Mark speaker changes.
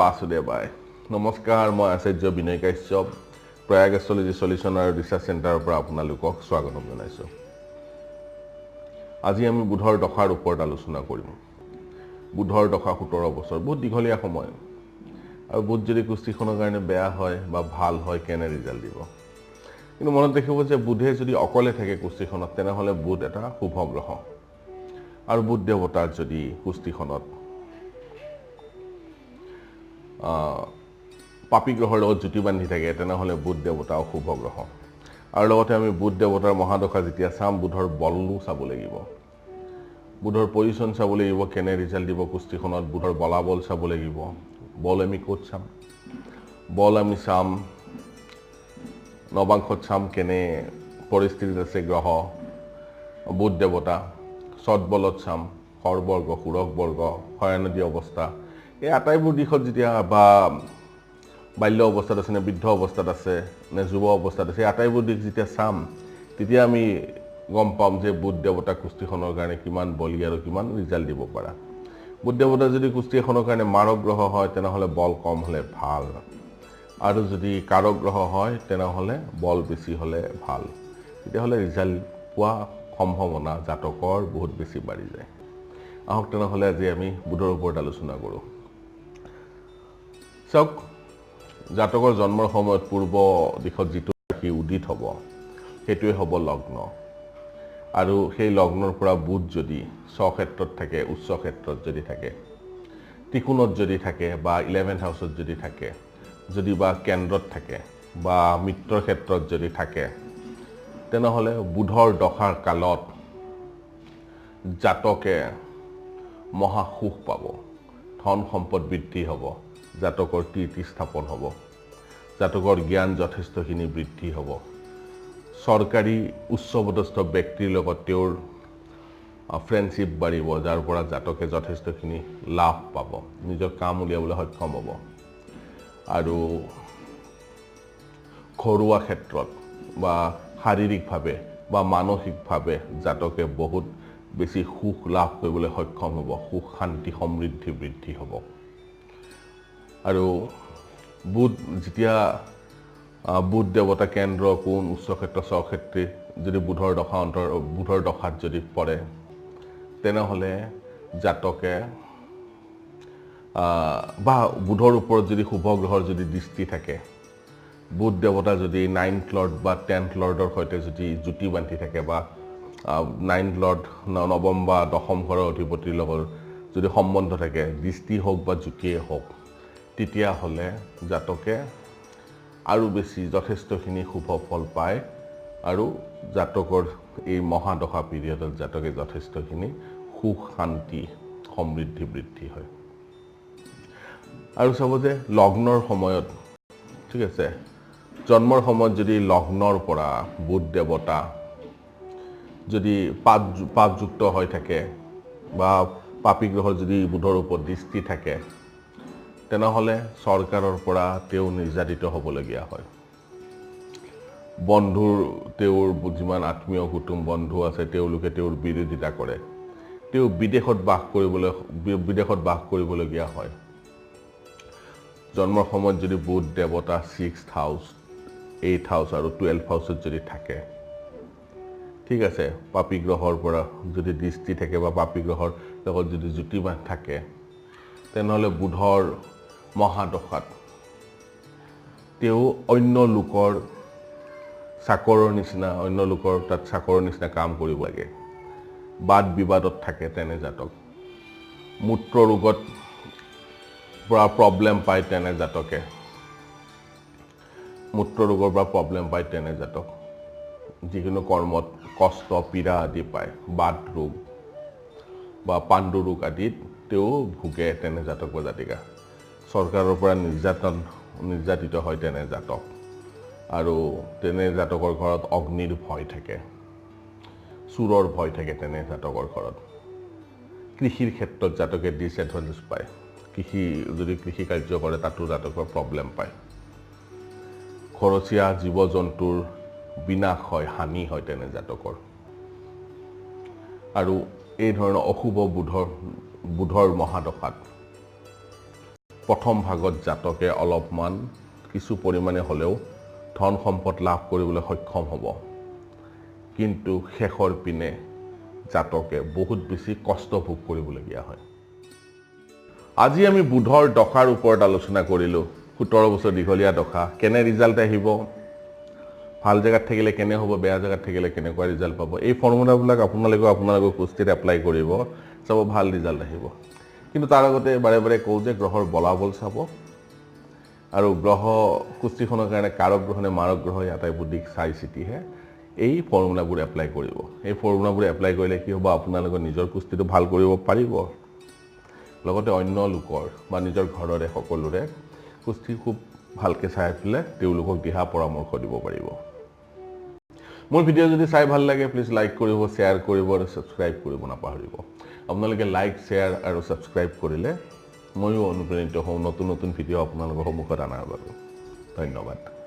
Speaker 1: বাসুদেৱায় নমস্কাৰ মই Acharya B Kashyap Prayag astrology solution আৰু ৰিচাৰ্চ চেণ্টাৰৰ পৰা আপোনালোকক স্বাগতম জনাইছো আজি আমি বুধৰ দশাৰ ওপৰত আলোচনা কৰিম বুধৰ দশা 17 বছৰ বহুত দীঘলীয়া সময় আৰু বুধ যদি কুষ্টিখনৰ কাৰণে বেয়া হয় বা ভাল হয় কেনে ৰিজাল্ট দিব কিন্তু মনত ৰাখিব যে বুধে যদি অকলে থাকে কুষ্টিখনত তেনেহলে বুধ এটা শুভ গ্ৰহ আৰু বুধ দেৱতাৰ যদি কুষ্টিখনত পাপী গ্ৰহৰ লগত জুতি বান্ধি থাকে তেনেহলে বুধ দেৱতা অশুভ গ্ৰহ আৰু লগতে আমি বুধ দেৱতাৰ মহাদশা যেতিয়া চাম বুধৰ বলও চাব লাগিব বুধৰ পজিশন চাব লাগিব কেনে ৰিজাল্ট দিব কুষ্টিখনত বুধৰ বলাবল চাব লাগিব বল আমি ক'ত চাম বল আমি চাম নৱাংশত চাম কেনে পৰিস্থিতিত আছে গ্ৰহ বুধ দেৱতা সৎবলত চাম হৰবৰ্গ সুৰক বৰ্গ হয়নদী অৱস্থা এই আটাইবোৰ দিশত যেতিয়া বা বাল্য অৱস্থাত আছে নে বৃদ্ধ অৱস্থাত আছে নে যুৱ অৱস্থাত আছে আটাইবোৰ দিশ যেতিয়া চাম তেতিয়া আমি গম পাম যে বুধ দেৱতা কুষ্টিখনৰ কাৰণে কিমান বলি আৰু কিমান ৰিজাল্ট দিব পাৰা বুধ দেৱতা যদি কুষ্টিখনৰ কাৰণে মাৰক গ্ৰহ হয় তেনেহলে বল কম হলে ভাল আৰু যদি কাৰক গ্ৰহ হয় তেনেহলে বল বেছি হলে ভাল তেতিয়াহলে ৰিজাল্ট পোৱা সম্ভাৱনা জাতকৰ বহুত বেছি বাঢ়ি যায় আহক তেনেহলে আজি আমি বুধৰ ওপৰত আলোচনা কৰোঁ চাওক জাতকৰ জন্মৰ সময়ত পূৰ্ব দিশত যিটো ৰাশি উদিত হ'ব সেইটোৱে হ'ব লগ্ন আৰু সেই লগ্নৰ পৰা বুধ যদি স্বক্ষেত্ৰত থাকে উচ্চ ক্ষেত্ৰত যদি থাকে ত্ৰিকোণত যদি থাকে বা 11th হাউসত যদি থাকে যদি বা কেন্দ্ৰত থাকে বা মিত্ৰৰ ক্ষেত্ৰত যদি থাকে তেনেহলে বুধৰ দশাৰ কালত জাতকে মহা সুখ পাব ধন সম্পদ বৃদ্ধি হ'ব জাতকৰ কীৰ্তি স্থাপন হ'ব জাতকৰ জ্ঞান যথেষ্টখিনি বৃদ্ধি হ'ব চৰকাৰী উচ্চপদস্থ ব্যক্তিৰ লগত তেওঁৰ ফ্ৰেণ্ডশ্বিপ বাঢ়িব যাৰ পৰা জাতকে যথেষ্টখিনি লাভ পাব নিজৰ কাম উলিয়াবলৈ সক্ষম হ'ব আৰু ঘৰুৱা ক্ষেত্ৰত বা শাৰীৰিকভাৱে বা মানসিকভাৱে জাতকে বহুত বেছি সুখ লাভ কৰিবলৈ সক্ষম হ'ব সুখ শান্তি সমৃদ্ধি বৃদ্ধি হ'ব আৰু বুধ যেতিয়া বুধ দেৱতা কেন্দ্ৰ কোণ উচ্চ ক্ষেত্ৰ স্বক্ষেত্ৰী যদি বুধৰ দশাত যদি পৰে তেনেহলে জাতকে বা বুধৰ ওপৰত যদি শুভ গ্ৰহৰ যদি দৃষ্টি থাকে বুধ দেৱতা যদি 9th লৰ্ড বা 10th লৰ্ডৰ সৈতে যদি জুতি বান্ধি থাকে বা 9th লৰ্ড নৱম বা দশম ঘৰৰ অধিপতিৰ লগত যদি সম্বন্ধ থাকে দৃষ্টি হওক বা জুতিয়ে হওক তেতিয়াহ'লে জাতকে আৰু বেছি যথেষ্টখিনি শুভ ফল পায় আৰু জাতকৰ এই মহাদশা পিৰিয়ডত জাতকে যথেষ্টখিনি সুখ শান্তি সমৃদ্ধি বৃদ্ধি হয় আৰু চাব যে লগ্নৰ সময়ত ঠিক আছে জন্মৰ সময়ত যদি লগ্নৰ পৰা বুধ দেৱতা যদি পাপযুক্ত হৈ থাকে বা পাপী গ্ৰহৰ যদি বুধৰ ওপৰত দৃষ্টি থাকে তেনেহলে চৰকাৰৰ পৰা তেওঁ নিৰ্যাতিত হ'বলগীয়া হয় বন্ধুৰ তেওঁৰ যিমান আত্মীয় কুটুম বন্ধু আছে তেওঁলোকে তেওঁৰ বিৰোধিতা কৰে তেওঁ বিদেশত বাস কৰিবলগীয়া হয় জন্মৰ সময়ত যদি বুধ দেৱতা 6th হাউস 8th হাউস আৰু 12th হাউসত যদি থাকে ঠিক আছে পাপী গ্ৰহৰ পৰা যদি দৃষ্টি থাকে বা পাপী গ্ৰহৰ লগত যদি জুতি থাকে তেনেহলে বুধৰ মহাদশাত তেওঁ অন্য লোকৰ চাকৰৰ নিচিনা অন্য লোকৰ তাত চাকৰৰ নিচিনা কাম কৰিব লাগে বাদ বিবাদত থাকে তেনে জাতক মূত্ৰ ৰোগত পৰা প্ৰব্লেম পায় তেনে জাতকে মূত্ৰ ৰোগৰ পৰা প্ৰব্লেম পায় তেনে জাতক যিকোনো কৰ্মত কষ্ট পীড়া আদি পায় বাত ৰোগ বা পাণ্ডু ৰোগ আদিত তেওঁ ভোগে তেনে জাতক বা জাতিকা চৰকাৰৰ পৰা নিৰ্যাতিত হয় তেনে জাতক আৰু তেনে জাতকৰ ঘৰত অগ্নিৰ ভয় থাকে চুৰৰ ভয় থাকে তেনে জাতকৰ ঘৰত কৃষিৰ ক্ষেত্ৰত জাতকে ডিসএডভান্টেজ পায় যদি কৃষি কাৰ্য কৰে তাতো জাতকৰ প্ৰব্লেম পায় খৰচীয়া জীৱ জন্তুৰ বিনাশ হয় হানি হয় তেনে জাতকৰ আৰু এই ধৰণৰ অশুভ বুধৰ মহাদশাত প্ৰথম ভাগত জাতকে অলপমান কিছু পৰিমাণে হ'লেও ধন সম্পদ লাভ কৰিবলৈ সক্ষম হ'ব কিন্তু শেষৰ পিনে জাতকে বহুত বেছি কষ্ট ভোগ কৰিবলগীয়া হয় আজি আমি বুধৰ দশাৰ ওপৰত আলোচনা কৰিলোঁ 17 বছৰ দীঘলীয়া দশা কেনে ৰিজাল্ট আহিব ভাল জায়গাত থাকিলে কেনে হ'ব বেয়া জায়গাত থাকিলে কেনেকুৱা ৰিজাল্ট পাব এই ফৰ্মুলাবিলাক আপোনালোকৰ কুস্তিত এপ্লাই কৰিব চাব ভাল ৰিজাল্ট আহিব কিন্তু তাৰ আগতে বাৰে বাৰে কওঁ যে গ্ৰহৰ বলাবল চাব আৰু গ্ৰহ কুস্তিখনৰ কাৰণে কাৰক গ্ৰহ নে মাৰক গ্ৰহ আটাইবোৰ দিশ চাই চিতিহে এই ফৰ্মুলাবোৰ এপ্লাই কৰিব এই ফৰ্মুলাবোৰ এপ্লাই কৰিলে কি হ'ব আপোনালোকৰ নিজৰ কুস্তিটো ভাল কৰিব পাৰিব লগতে অন্য লোকৰ বা নিজৰ ঘৰৰে সকলোৰে কুস্তি খুব ভালকৈ চাই পেলাই তেওঁলোকক দিহা পৰামৰ্শ দিব পাৰিব মোৰ ভিডিঅ' যদি চাই ভাল লাগে প্লিজ লাইক কৰিব শ্বেয়াৰ কৰিব আৰু ছাবস্ক্ৰাইব কৰিব নাপাহৰিব আপোনালোকে লাইক শ্বেয়াৰ আৰু ছাবস্ক্ৰাইব কৰিলে ময়ো অনুপ্ৰাণিত হওঁ নতুন নতুন ভিডিঅ' আপোনালোকৰ সন্মুখত অনাৰ বাবে ধন্যবাদ